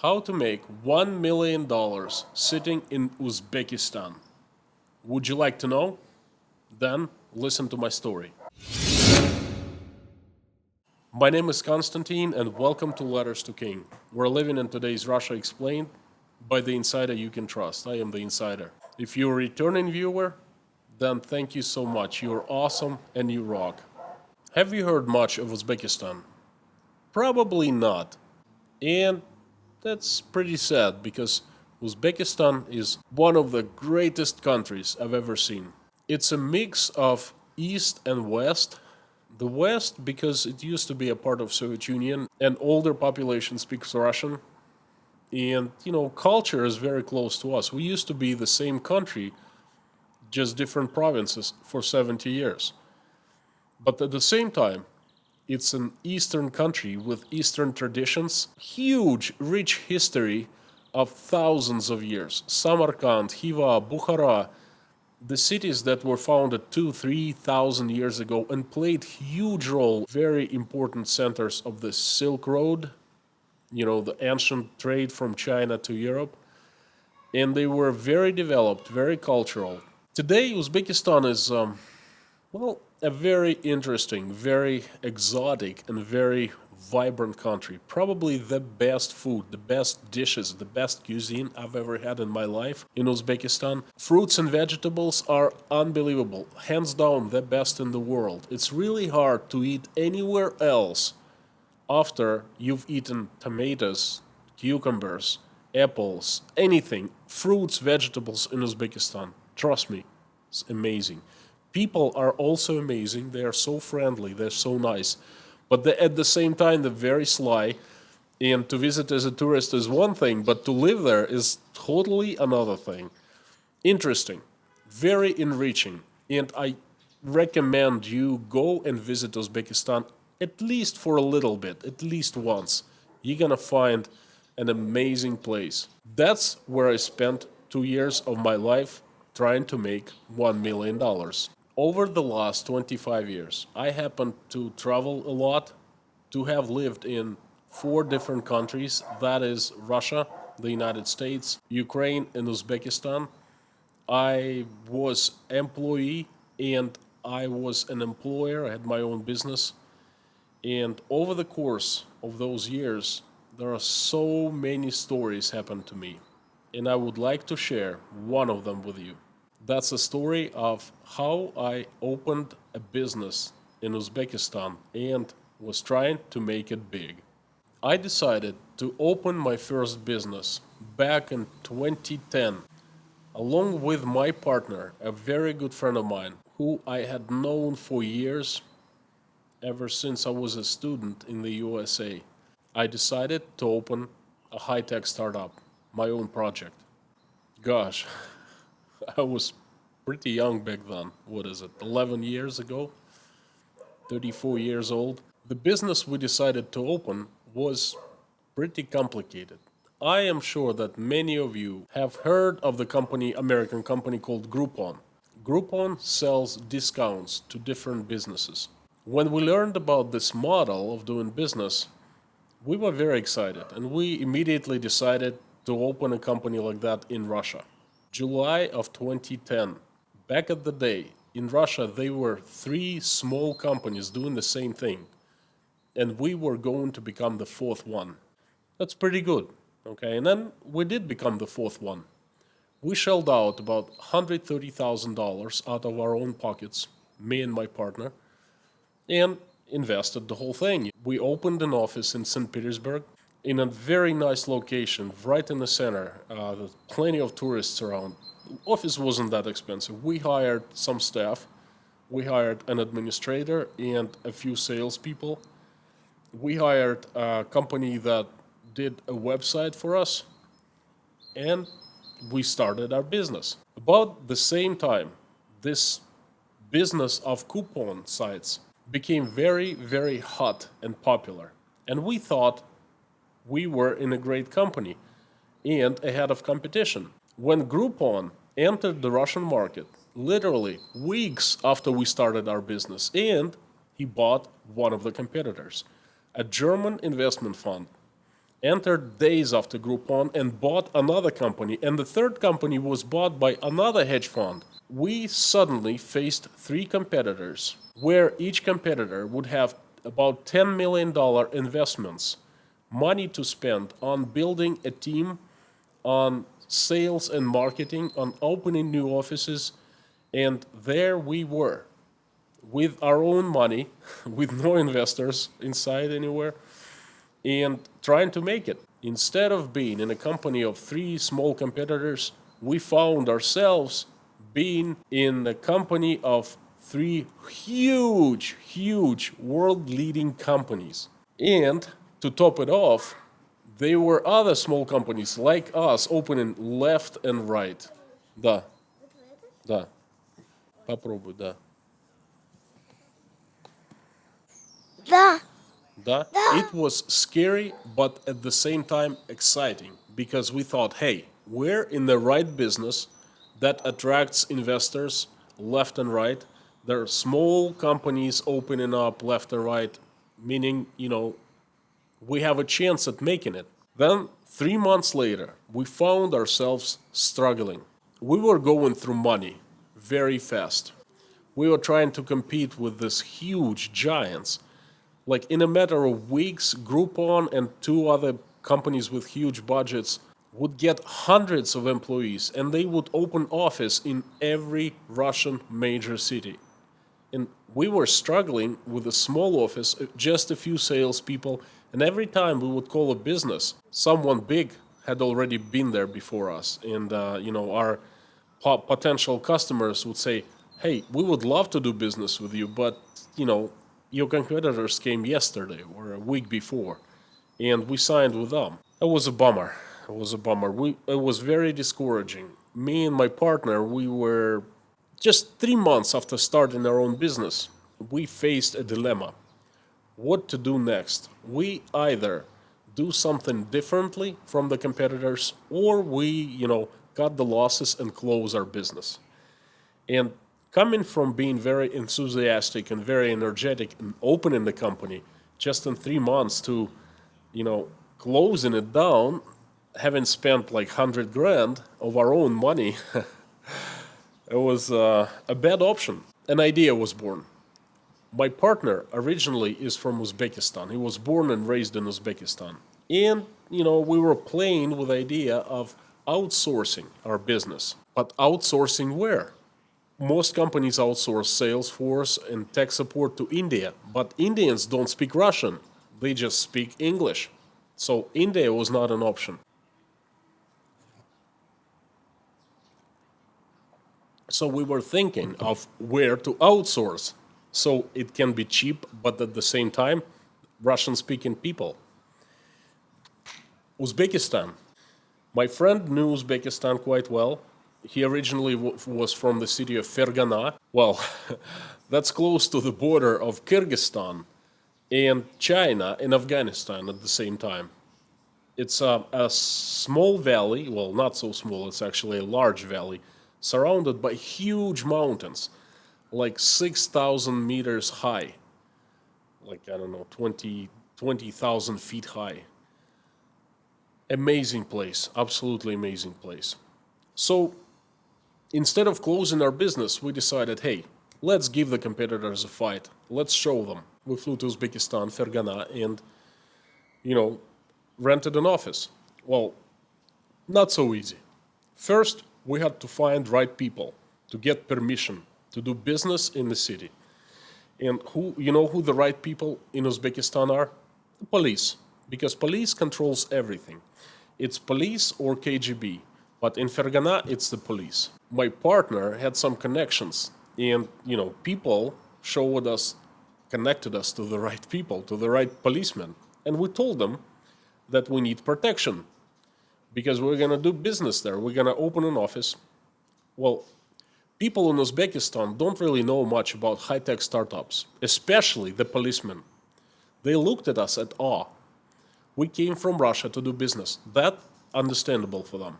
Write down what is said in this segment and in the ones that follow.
How to make $1 million sitting in Uzbekistan. Would you like to know? Then listen to my story. My name is Konstantin and welcome to Letters to King. We're living in today's Russia explained by the insider you can trust. I am the insider. If you're a returning viewer, then thank you so much. You're awesome and you rock. Have you heard much of Uzbekistan? Probably not. And that's pretty sad because Uzbekistan is one of the greatest countries I've ever seen. It's a mix of East and West. The West because it used to be a part of Soviet Union and older population speaks Russian. And, culture is very close to us. We used to be the same country, just different provinces for 70 years. But at the same time, it's an Eastern country with Eastern traditions, huge, rich history of thousands of years. Samarkand, Khiva, Bukhara, the cities that were founded 2,000-3,000 years ago and played huge role, very important centers of the Silk Road, the ancient trade from China to Europe. And they were very developed, very cultural. Today, Uzbekistan is, a very interesting, very exotic, and very vibrant country. Probably the best food, the best dishes, the best cuisine I've ever had in my life in Uzbekistan. Fruits and vegetables are unbelievable. Hands down, the best in the world. It's really hard to eat anywhere else after you've eaten tomatoes, cucumbers, apples, anything. Fruits, vegetables in Uzbekistan. Trust me, it's amazing. People are also amazing. They are so friendly. They're so nice. But at the same time, they're very sly. And to visit as a tourist is one thing, but to live there is totally another thing. Interesting. Very enriching. And I recommend you go and visit Uzbekistan at least for a little bit, at least once. You're going to find an amazing place. That's where I spent 2 years of my life trying to make $1 million. Over the last 25 years, I happened to travel a lot, to have lived in 4 different countries, that is Russia, the United States, Ukraine, and Uzbekistan. I was employee and I was an employer, I had my own business. And over the course of those years, there are so many stories happened to me. And I would like to share one of them with you. That's a story of how I opened a business in Uzbekistan and was trying to make it big. I decided to open my first business back in 2010, along with my partner, a very good friend of mine, who I had known for years, ever since I was a student in the USA. I decided to open a high-tech startup, my own project. Gosh, I was pretty young back then. What is it, 11 years ago? 34 years old. The business we decided to open was pretty complicated. I am sure that many of you have heard of the American company called Groupon. Groupon sells discounts to different businesses. When we learned about this model of doing business, we were very excited and we immediately decided to open a company like that in Russia. July of 2010. Back at the day, in Russia, there were 3 small companies doing the same thing. And we were going to become the 4th one. That's pretty good. Okay, and then we did become the 4th one. We shelled out about $130,000 out of our own pockets, me and my partner, and invested the whole thing. We opened an office in St. Petersburg in a very nice location, right in the center. There's plenty of tourists around. Office wasn't that expensive. We hired some staff. We hired an administrator and a few salespeople. We hired a company that did a website for us, and we started our business. About the same time, this business of coupon sites became very, very hot and popular. And we thought we were in a great company and ahead of competition. When Groupon entered the Russian market, literally weeks after we started our business, and he bought one of the competitors, a German investment fund entered days after Groupon and bought another company, and the third company was bought by another hedge fund. We suddenly faced three competitors, where each competitor would have about $10 million investments, money to spend on building a team, on sales and marketing, on opening new offices, and there we were, with our own money, with no investors inside anywhere, and trying to make it. Instead of being in a company of three small competitors, we found ourselves being in a company of three huge world-leading companies. And to top it off, there were other small companies like us opening left and right. Да, да. Попробуй, да. Да. Да. It was scary, but at the same time exciting, because we thought, hey, we're in the right business that attracts investors left and right. There are small companies opening up left and right, meaning, we have a chance at making it. Then, 3 months later, we found ourselves struggling. We were going through money very fast. We were trying to compete with these huge giants. Like in a matter of weeks, Groupon and two other companies with huge budgets would get hundreds of employees, and they would open office in every Russian major city. And we were struggling with a small office, just a few salespeople, and every time we would call a business, someone big had already been there before us. And, our potential customers would say, hey, we would love to do business with you, but, your competitors came yesterday or a week before, and we signed with them. It was a bummer. It was a bummer. It was very discouraging. Me and my partner, we were just 3 months after starting our own business. We faced a dilemma. What to do next? We either do something differently from the competitors, or we, cut the losses and close our business. And coming from being very enthusiastic and very energetic and opening the company just in 3 months to, closing it down, having spent like 100 grand of our own money, it was a bad option. An idea was born. My partner originally is from Uzbekistan. He was born and raised in Uzbekistan. And, we were playing with the idea of outsourcing our business. But outsourcing where? Most companies outsource sales force and tech support to India, but Indians don't speak Russian. They just speak English. So India was not an option. So we were thinking of where to outsource, so it can be cheap, but at the same time, Russian-speaking people. Uzbekistan. My friend knew Uzbekistan quite well. He originally was from the city of Fergana. Well, that's close to the border of Kyrgyzstan and China and Afghanistan at the same time. It's a small valley, well, not so small, it's actually a large valley, surrounded by huge mountains, like 6,000 meters high, like, 20,000 feet high. Amazing place, absolutely amazing place. So instead of closing our business, we decided, hey, let's give the competitors a fight. Let's show them. We flew to Uzbekistan, Fergana, and, rented an office. Well, not so easy. First, we had to find right people to get permission to do business in the city. And who the right people in Uzbekistan are? The police. Because police controls everything. It's police or KGB. But in Fergana, it's the police. My partner had some connections, and, people connected us to the right people, to the right policemen. And we told them that we need protection because we're going to do business there. We're going to open an office. Well, people in Uzbekistan don't really know much about high-tech startups, especially the policemen. They looked at us at awe. We came from Russia to do business. That's understandable for them.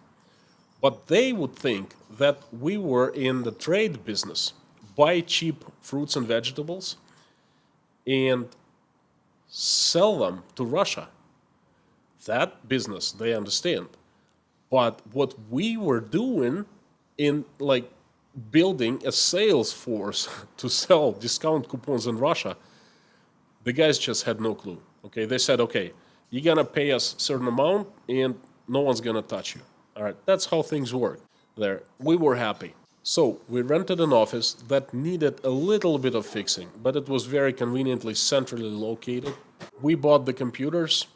But they would think that we were in the trade business, buy cheap fruits and vegetables and sell them to Russia That business, they understand. But what we were doing in like building a sales force to sell discount coupons in Russia, the guys just had no clue. Okay, they said, okay, you're gonna pay us a certain amount and no one's gonna touch you. All right, that's how things work there. We were happy. So we rented an office that needed a little bit of fixing, but it was very conveniently centrally located. We bought the computers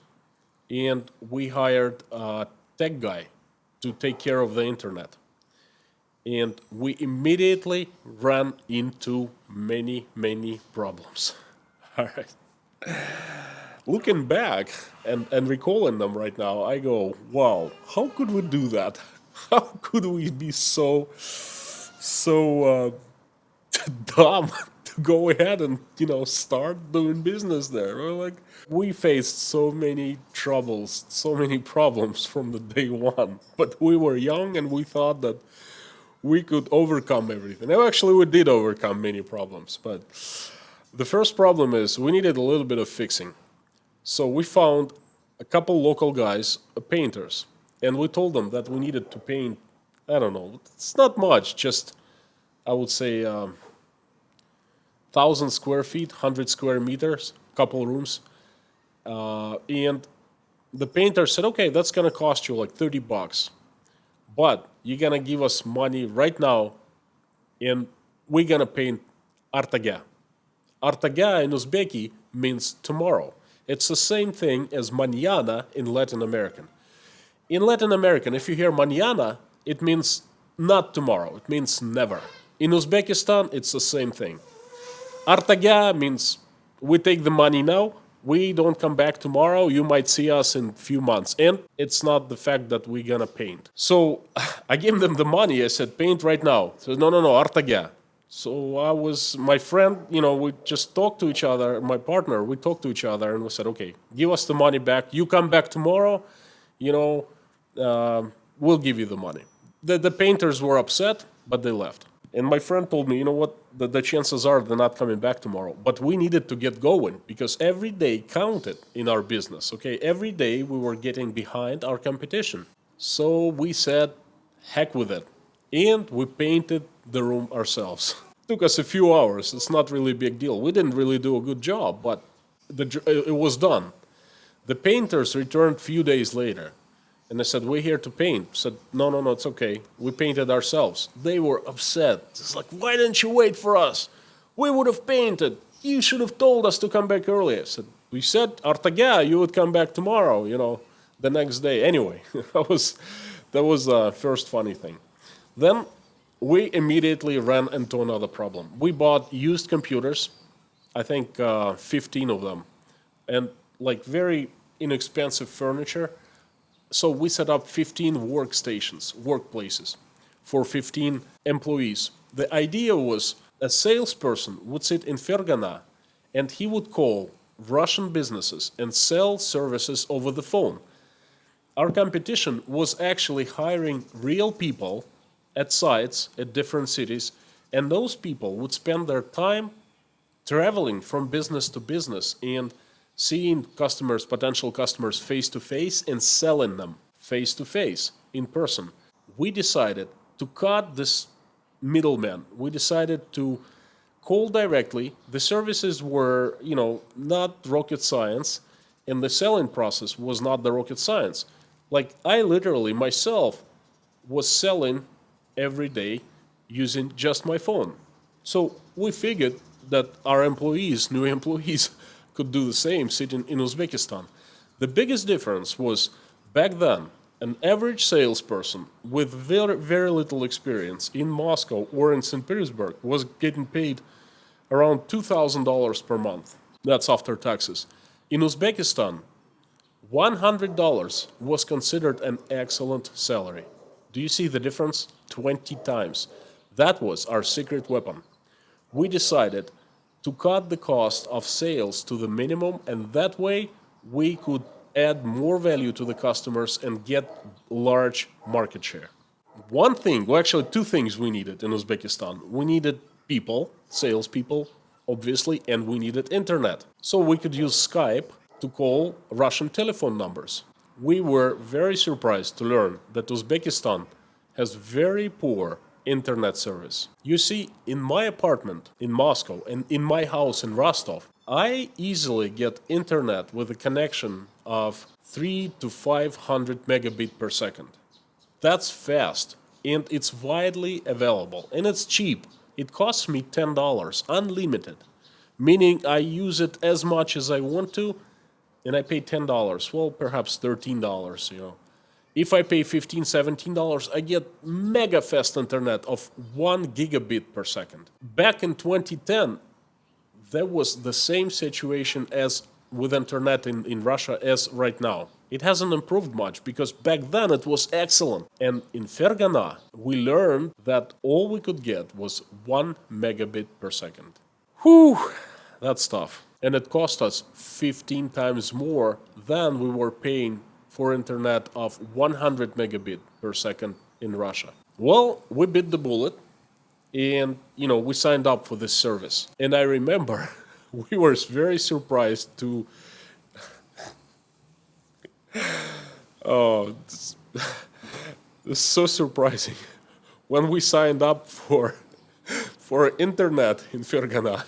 and we hired a tech guy to take care of the internet. And we immediately ran into many, many problems. All right. Looking back and recalling them right now, I go, wow, how could we do that? How could we be so dumb to go ahead and, start doing business there? We're like, we faced so many troubles, so many problems from the day one, but we were young and we thought that we could overcome everything. Now, actually, we did overcome many problems, but the first problem is we needed a little bit of fixing. So we found a couple local guys, painters, and we told them that we needed to paint, I don't know, it's not much, just, I would say, 1,000 square feet, 100 square meters, couple rooms. And the painter said, okay, that's going to cost you like $30. But you're going to give us money right now, and we're going to paint Artaghya. Artaghya in Uzbeki means tomorrow. It's the same thing as mañana in Latin American. In Latin American, if you hear mañana, it means not tomorrow. It means never. In Uzbekistan, it's the same thing. Artaghya means we take the money now. We don't come back tomorrow. You might see us in a few months. And it's not the fact that we're going to paint. So I gave them the money. I said, paint right now. He said, no, Artaghya. So my friend, we just talked to each other. My partner, we talked to each other and we said, okay, give us the money back. You come back tomorrow, we'll give you the money. The painters were upset, but they left. And my friend told me, you know what, the chances are they're not coming back tomorrow. But we needed to get going because every day counted in our business, okay? Every day we were getting behind our competition. So we said, heck with it. And we painted the room ourselves. Took us a few hours. It's not really a big deal. We didn't really do a good job, but it was done. The painters returned a few days later. And they said, we're here to paint. I said, no, it's okay. We painted ourselves. They were upset. It's like, why didn't you wait for us? We would have painted. You should have told us to come back earlier. I said, we said, Artaghya, you would come back tomorrow, the next day. Anyway, that was the first funny thing. Then we immediately ran into another problem. We bought used computers, I think 15 of them, and like very inexpensive furniture. So we set up 15 workplaces for 15 employees. The idea was a salesperson would sit in Fergana and he would call Russian businesses and sell services over the phone. Our competition was actually hiring real people at sites at different cities, and those people would spend their time traveling from business to business and seeing potential customers face to face and selling them face to face in person. We decided to cut this middleman. We decided to call directly. The services were, not rocket science, and the selling process was not the rocket science. Like I literally myself was selling every day using just my phone. So we figured that our new employees, could do the same sitting in Uzbekistan. The biggest difference was back then, an average salesperson with very, very little experience in Moscow or in St. Petersburg was getting paid around $2,000 per month. That's after taxes. In Uzbekistan, $100 was considered an excellent salary. Do you see the difference? 20 times. That was our secret weapon. We decided to cut the cost of sales to the minimum, and that way we could add more value to the customers and get large market share. One thing, well actually two things we needed in Uzbekistan. We needed people, salespeople, obviously, and we needed internet. So we could use Skype to call Russian telephone numbers. we were very surprised to learn that Uzbekistan has very poor internet service. You see, in my apartment in Moscow and in my house in Rostov, I easily get internet with a connection of 3 to 500 megabit per second. That's fast, and it's widely available, and it's cheap. It costs me $10, unlimited, meaning I use it as much as I want to, and I pay $10, well, perhaps $13, you know. If I pay $15, $17, I get mega fast internet of 1 gigabit per second. Back in 2010, there was the same situation as with internet in Russia as right now. It hasn't improved much because back then it was excellent. And in Fergana, we learned that all we could get was 1 megabit per second. Whew, that's tough. And it cost us 15 times more than we were paying for internet of 100 megabit per second in Russia. Well, we bit the bullet and, you know, we signed up for this service. And I remember we were very surprised to... Oh, this is so surprising. When we signed up for internet in Fergana,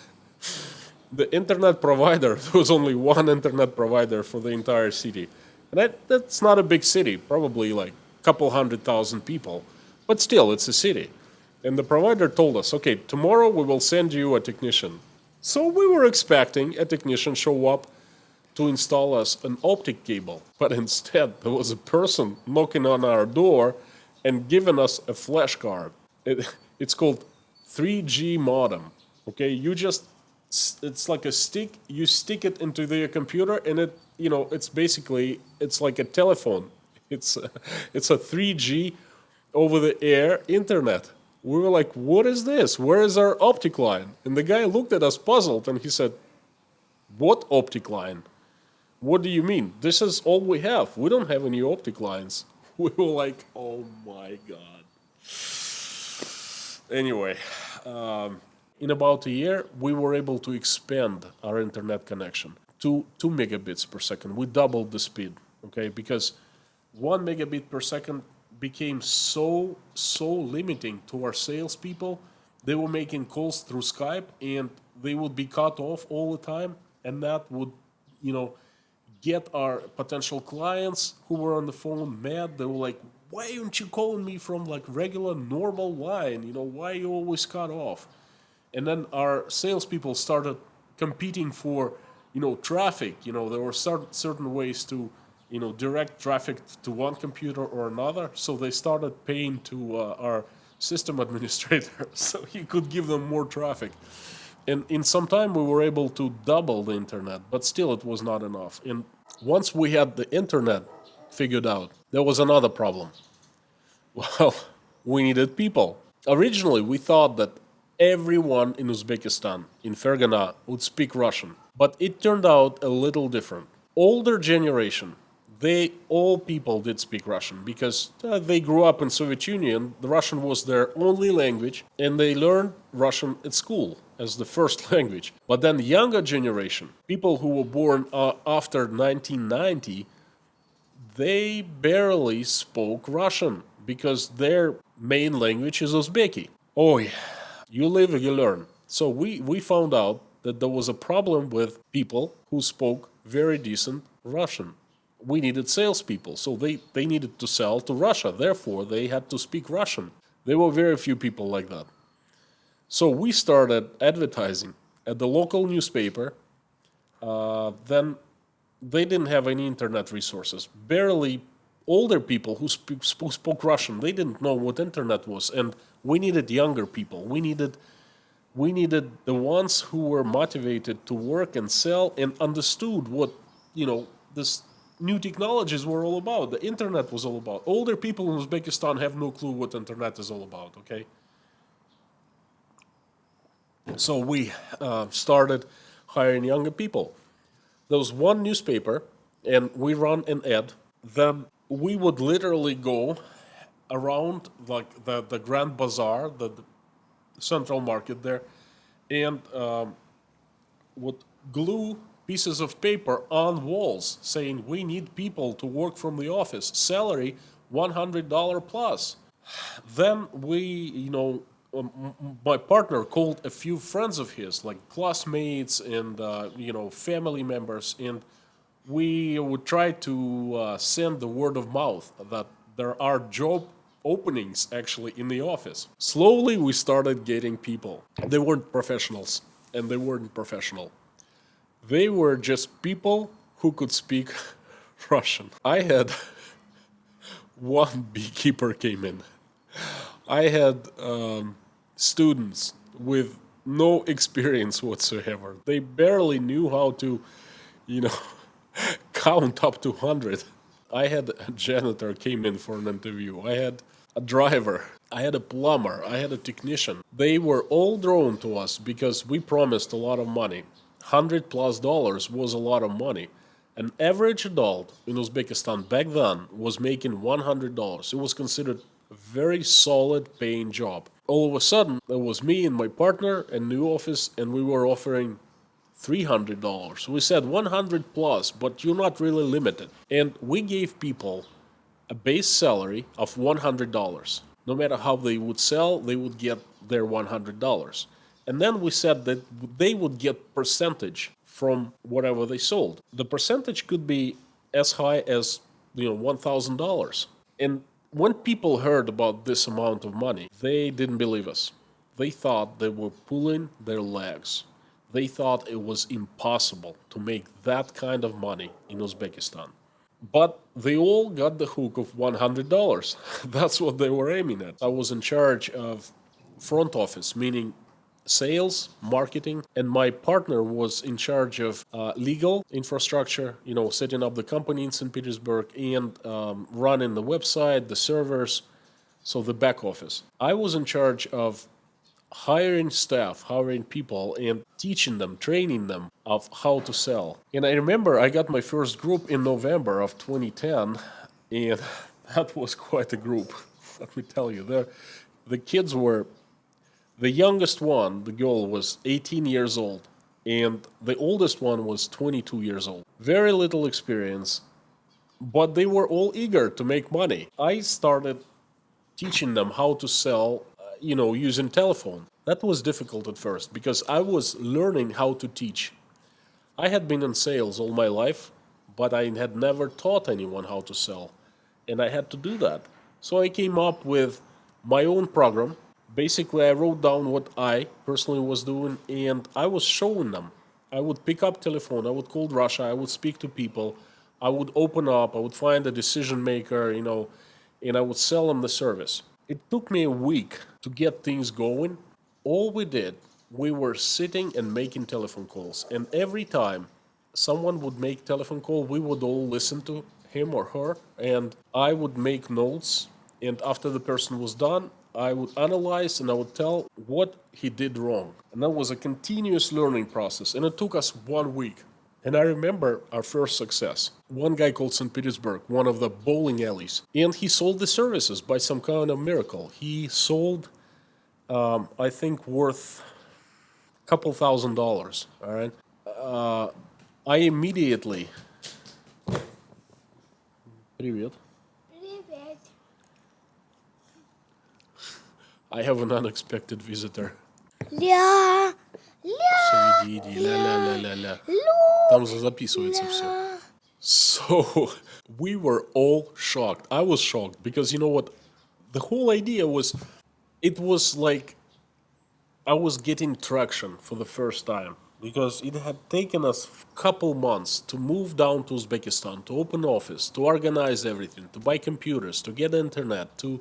the internet provider, there was only one internet provider for the entire city. And that's not a big city, probably like a couple 100,000 people. But still, it's a city. And the provider told us, okay, tomorrow we will send you a technician. So we were expecting a technician show up to install us an optic cable. But instead, there was a person knocking on our door and giving us a flash card. It's called 3G modem. Okay, it's like a stick. You stick it into the computer, and it, you know, it's like a telephone. It's a 3G over the air internet. We were like, what is this? Where is our optic line? And the guy looked at us puzzled, and he said, what optic line? What do you mean? This is all we have. We don't have any optic lines. We were like, oh my God. Anyway, in about a year, we were able to expand our internet connection to 2 megabits per second. We doubled the speed, okay? Because 1 megabit per second became so limiting to our salespeople. They were making calls through Skype, and they would be cut off all the time, and that would, you know, get our potential clients who were on the phone mad. They were like, why aren't you calling me from like regular normal line? You know, why are you always cut off? And then our salespeople started competing for, you know, traffic. You know, there were certain ways to, you know, direct traffic to one computer or another. So they started paying to our system administrator so he could give them more traffic. And in some time we were able to double the internet, but still it was not enough. And once we had the internet figured out, there was another problem. Well, we needed people. Originally, we thought that everyone in Uzbekistan, in Fergana, would speak Russian. But it turned out a little different. Older generation, all people did speak Russian because they grew up in Soviet Union. The Russian was their only language, and they learned Russian at school as the first language. But then the younger generation, people who were born after 1990, they barely spoke Russian because their main language is Uzbeki. Oh yeah, you live, you learn. So we found out that there was a problem with people who spoke very decent Russian. We needed salespeople, so they needed to sell to Russia. Therefore, they had to speak Russian. There were very few people like that. So we started advertising at the local newspaper. Then they didn't have any internet resources. Barely older people who spoke Russian, they didn't know what internet was. And we needed younger people. We needed the ones who were motivated to work and sell and understood what, you know, this new technologies were all about. The internet was all about. Older people in Uzbekistan have no clue what internet is all about, okay? So we started hiring younger people. There was one newspaper, and we ran an ad. Then we would literally go around like the Grand Bazaar, the central market there, and would glue pieces of paper on walls saying we need people to work from the office, salary $100 plus. Then my partner called a few friends of his, like classmates and family members, and we would try to send the word of mouth that there are job openings actually in the office. Slowly, we started getting people. They weren't professionals, and they weren't professional. They were just people who could speak Russian. I had one beekeeper came in. I had students with no experience whatsoever. They barely knew how to, count up to 100. I had a janitor came in for an interview. I had a driver. I had a plumber. I had a technician. They were all drawn to us because we promised a lot of money. $100+ was a lot of money. An average adult in Uzbekistan back then was making $100. It was considered a very solid paying job. All of a sudden, there was me and my partner and new office, and we were offering $300. We said 100 plus, but you're not really limited. And we gave people a base salary of $100. No matter how they would sell, they would get their $100. And then we said that they would get percentage from whatever they sold. The percentage could be as high as $1,000. And when people heard about this amount of money, they didn't believe us. They thought they were pulling their legs. They thought it was impossible to make that kind of money in Uzbekistan. But they all got the hook of $100. That's what they were aiming at. I was in charge of front office, meaning sales, marketing, and my partner was in charge of legal infrastructure, setting up the company in St. Petersburg and running the website, the servers, so the back office. I was in charge of hiring staff, hiring people, and teaching them, training them of how to sell. And I remember I got my first group in November of 2010, and that was quite a group, let me tell you. The kids were, the youngest one, the girl, was 18 years old, and the oldest one was 22 years old. Very little experience, but they were all eager to make money. I started teaching them how to sell using telephone. That was difficult at first because I was learning how to teach. I had been in sales all my life, but I had never taught anyone how to sell. And I had to do that. So I came up with my own program. Basically, I wrote down what I personally was doing, and I was showing them. I would pick up telephone, I would call Russia, I would speak to people, I would open up, I would find a decision maker, and I would sell them the service. It took me a week to get things going. All we did, we were sitting and making telephone calls. And every time someone would make telephone call, we would all listen to him or her, and I would make notes. And after the person was done, I would analyze and I would tell what he did wrong. And that was a continuous learning process. And it took us 1 week. And I remember our first success. One guy called St. Petersburg, one of the bowling alleys, and he sold the services by some kind of miracle. He sold, I think, worth a couple $1,000s. All right. I immediately. Привет. Привет. I have an unexpected visitor. Ля. Ля. Все, иди, ля-ля-ля-ля-ля. Там же записывается все. So we were all shocked. I was shocked because you know what? The whole idea was, it was like I was getting traction for the first time because it had taken us a couple months to move down to Uzbekistan, to open office, to organize everything, to buy computers, to get internet, to,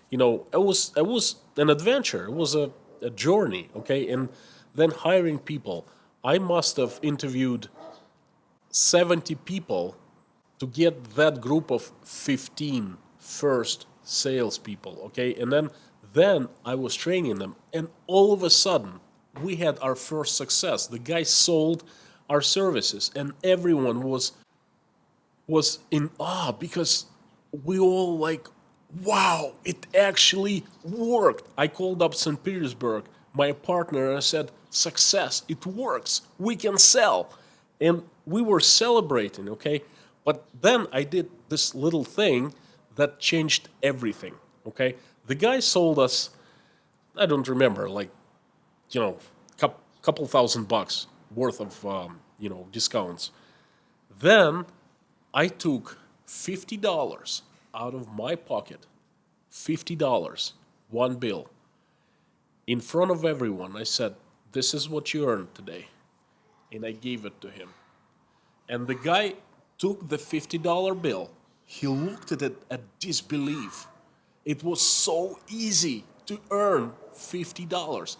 it was an adventure. It was a journey, okay? And then hiring people. I must have interviewed 70 people to get that group of 15 first salespeople, okay? And then I was training them, and all of a sudden, we had our first success. The guy sold our services, and everyone was in awe because we all like, wow, it actually worked. I called up St. Petersburg, my partner, and I said, success, it works, we can sell. And we were celebrating, okay? But then I did this little thing that changed everything, okay? The guy sold us, I don't remember, like, couple $1,000 worth of, discounts. Then I took $50 out of my pocket, $50, one bill. In front of everyone, I said, this is what you earned today. And I gave it to him. And the guy took the $50 bill. He looked at it at disbelief. It was so easy to earn $50.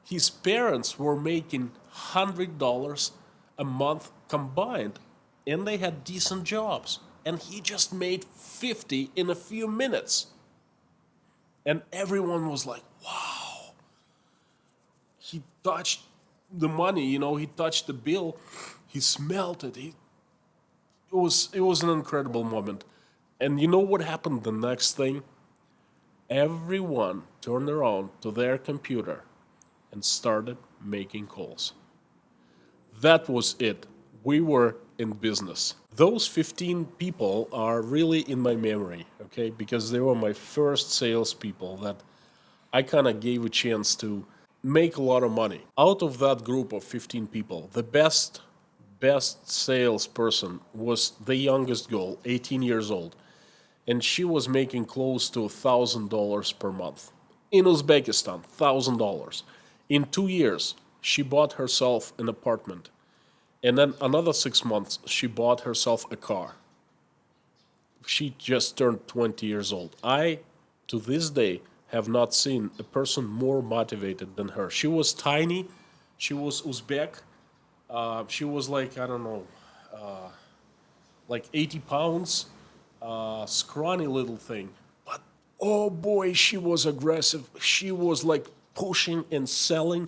His parents were making $100 a month combined, and they had decent jobs. And he just made 50 in a few minutes. And everyone was like, wow. He touched the money, he touched the bill, he smelled it. It was an incredible moment. And you know what happened the next thing? Everyone turned around to their computer and started making calls. That was it. We were in business. Those 15 people are really in my memory, okay? Because they were my first salespeople that I kind of gave a chance to make a lot of money. Out of that group of 15 people, the best salesperson was the youngest girl, 18 years old. And she was making close to $1,000 per month. In Uzbekistan, $1,000. In 2 years, she bought herself an apartment. And then another 6 months, she bought herself a car. She just turned 20 years old. I, to this day, have not seen a person more motivated than her. She was tiny. She was Uzbek. She was like, I don't know, like 80 pounds. Scrawny little thing. But, oh boy, she was aggressive. She was like pushing and selling.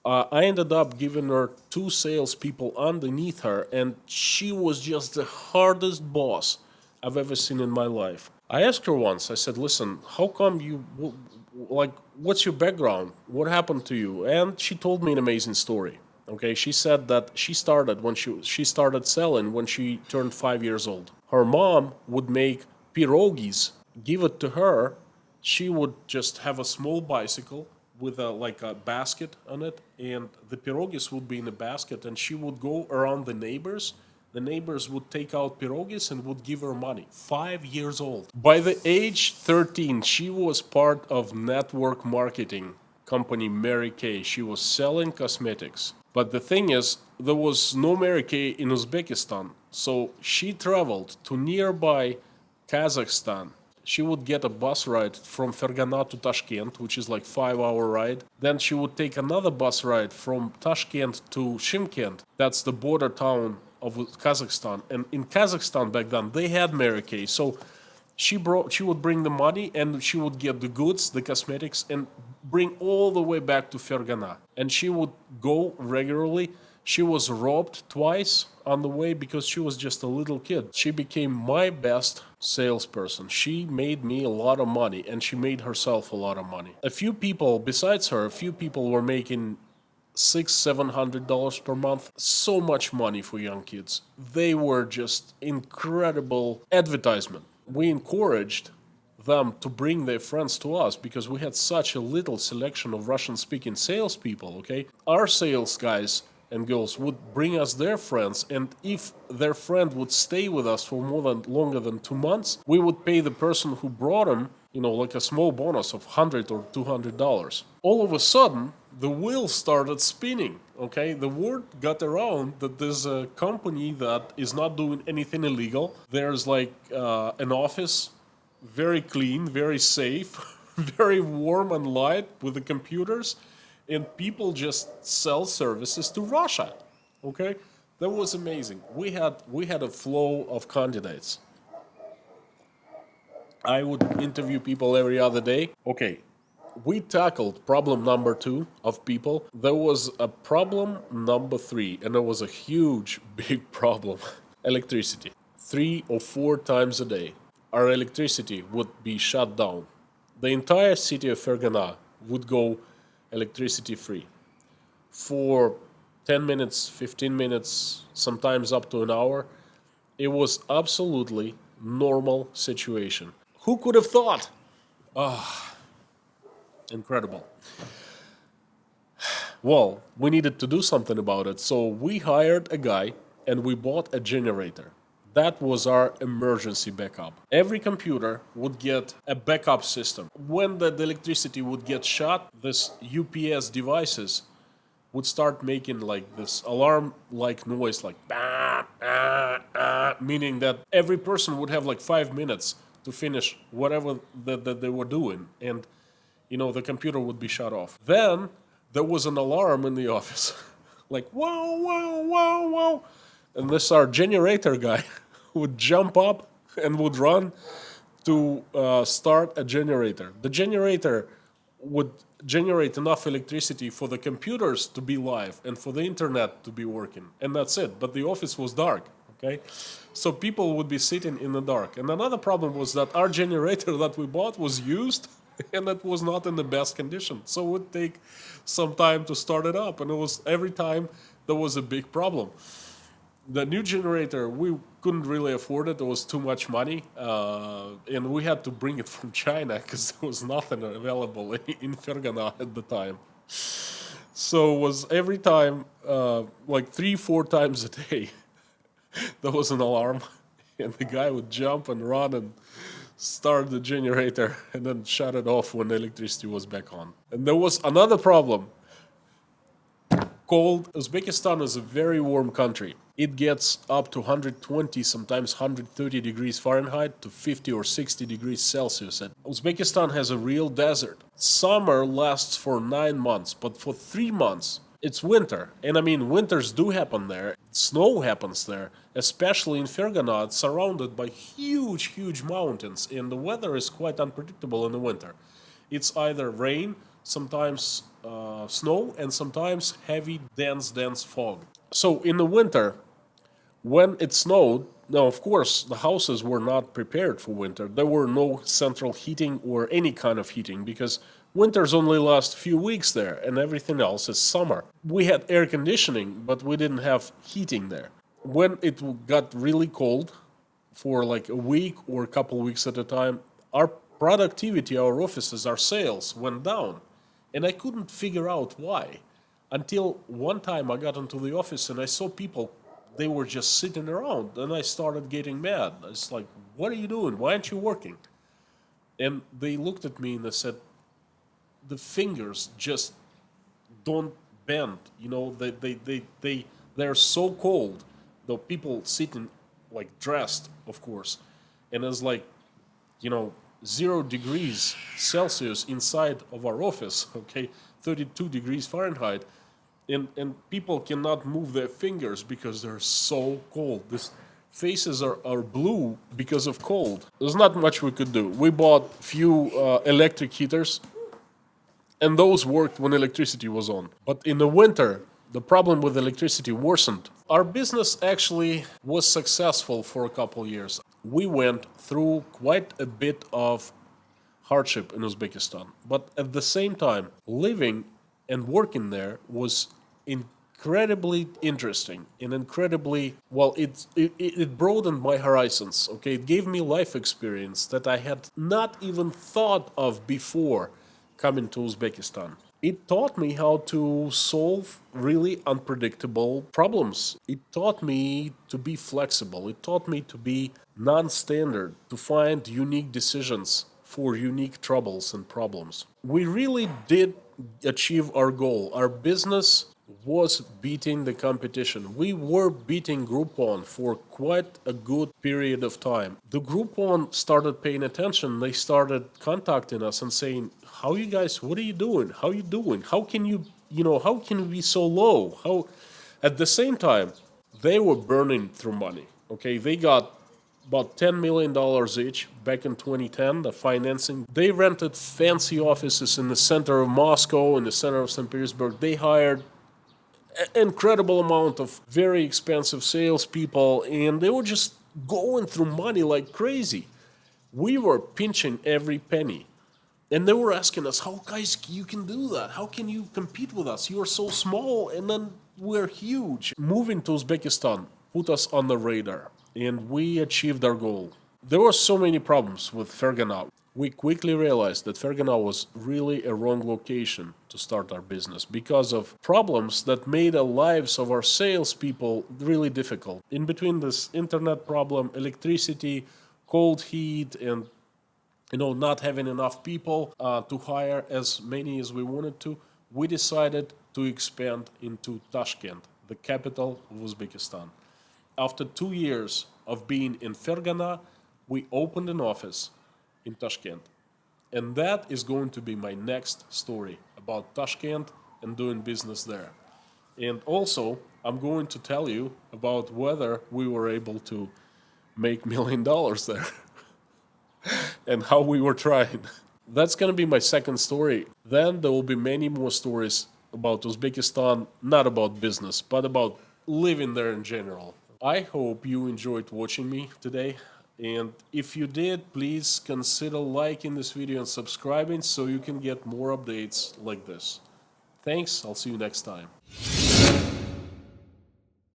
I ended up giving her 2 salespeople underneath her, and she was just the hardest boss I've ever seen in my life. I asked her once, I said, listen, how come what's your background? What happened to you? And she told me an amazing story. Okay, she said that she started selling when she turned 5 years old. Her mom would make pierogies, give it to her. She would just have a small bicycle with a basket on it, and the pierogies would be in a basket, and she would go around the neighbors. The neighbors would take out pierogies and would give her money. 5 years old. By the age 13, she was part of network marketing company Mary Kay. She was selling cosmetics. But the thing is, there was no Mary Kay in Uzbekistan. So she traveled to nearby Kazakhstan. She would get a bus ride from Fergana to Tashkent, which is like 5-hour ride. Then she would take another bus ride from Tashkent to Shymkent. That's the border town of Kazakhstan. And in Kazakhstan back then, they had Mary Kay. So she would bring the money, and she would get the goods, the cosmetics, and bring all the way back to Fergana. And she would go regularly. She was robbed twice on the way because she was just a little kid. She became my best salesperson. She made me a lot of money, and she made herself a lot of money. A few people besides her, were making $600-700 per month. So much money for young kids. They were just incredible advertisement. We encouraged them to bring their friends to us because we had such a little selection of Russian-speaking salespeople, okay? Our sales guys and girls would bring us their friends, and if their friend would stay with us for longer than 2 months, we would pay the person who brought him, like a small bonus of $100 or $200. All of a sudden, the wheel started spinning, okay? The word got around that there's a company that is not doing anything illegal. There's an office, very clean, very safe, very warm and light with the computers, and people just sell services to Russia, okay? That was amazing. We had a flow of candidates. I would interview people every other day. Okay, we tackled problem number 2 of people. There was a problem number 3, and it was a huge, big problem. Electricity. 3 or 4 times a day, our electricity would be shut down. The entire city of Fergana would go electricity free for 10 minutes, 15 minutes, sometimes up to an hour. It was absolutely normal situation. Who could have thought? Incredible. Well, we needed to do something about it, so we hired a guy and we bought a generator. That was our emergency backup. Every computer would get a backup system. When the electricity would get shut, this UPS devices would start making like this alarm-like noise, like bah, ah, ah, meaning that every person would have like 5 minutes to finish whatever that they were doing, and the computer would be shut off. Then there was an alarm in the office, like wow, wow, wow, wow, and this our generator guy would jump up and would run to start a generator. The generator would generate enough electricity for the computers to be live and for the internet to be working, and that's it. But the office was dark, okay? So people would be sitting in the dark. And another problem was that our generator that we bought was used and it was not in the best condition. So it would take some time to start it up, and it was every time there was a big problem. The new generator, we couldn't really afford it. It was too much money. And we had to bring it from China because there was nothing available in Fergana at the time. So it was every time, like 3-4 times a day, there was an alarm. And the guy would jump and run and start the generator and then shut it off when the electricity was back on. And there was another problem. Cold. Uzbekistan is a very warm country. It gets up to 120, sometimes 130 degrees Fahrenheit to 50 or 60 degrees Celsius. And Uzbekistan has a real desert. Summer lasts for 9 months, but for 3 months, it's winter. And I mean, winters do happen there. Snow happens there, especially in Fergana. It's surrounded by huge, huge mountains, and the weather is quite unpredictable in the winter. It's either rain, sometimes snow, and sometimes heavy, dense fog. So in the winter, when it snowed, now of course the houses were not prepared for winter. There were no central heating or any kind of heating because winters only last a few weeks there and everything else is summer. We had air conditioning, but we didn't have heating there. When it got really cold for like a week or a couple weeks at a time, our productivity, our offices, our sales went down. And I couldn't figure out why. Until one time I got into the office and I saw people, they were just sitting around. And I started getting mad. I was like, what are you doing? Why aren't you working? And they looked at me and they said, the fingers just don't bend. They're so cold. The people sitting like dressed, of course. And it's like, 0 degrees Celsius inside of our office, okay, 32 degrees Fahrenheit, and people cannot move their fingers because they're so cold. These faces are blue because of cold. There's not much we could do. We bought few electric heaters, and those worked when electricity was on. But in the winter, the problem with electricity worsened. Our business actually was successful for a couple years. We went through quite a bit of hardship in Uzbekistan. But at the same time, living and working there was incredibly interesting and incredibly, well, it broadened my horizons, okay? It gave me life experience that I had not even thought of before coming to Uzbekistan. It taught me how to solve really unpredictable problems. It taught me to be flexible. It taught me to be non-standard, to find unique decisions for unique troubles and problems. We really did achieve our goal. Our business was beating the competition. We were beating GROUPON for quite a good period of time. The GROUPON started paying attention. They started contacting us and saying, how you guys, what are you doing? How you doing? How can you how can you be so low? How, at the same time, they were burning through money. Okay, they got about $10 million each back in 2010, the financing. They rented fancy offices in the center of Moscow, in the center of St. Petersburg. They hired an incredible amount of very expensive salespeople, and they were just going through money like crazy. We were pinching every penny. And they were asking us, how guys you can do that? How can you compete with us? You are so small. And then we're huge. Moving to Uzbekistan put us on the radar, and we achieved our goal. There were so many problems with Fergana. We quickly realized that Fergana was really a wrong location to start our business because of problems that made the lives of our salespeople really difficult. In between this internet problem, electricity, cold heat, and not having enough people to hire as many as we wanted to, we decided to expand into Tashkent, the capital of Uzbekistan. After 2 years of being in Fergana, we opened an office in Tashkent. And that is going to be my next story about Tashkent and doing business there. And also, I'm going to tell you about whether we were able to make $1 million there and how we were trying. That's going to be my second story. Then there will be many more stories about Uzbekistan, not about business, but about living there in general. I hope you enjoyed watching me today. And if you did, please consider liking this video and subscribing so you can get more updates like this. Thanks, I'll see you next time.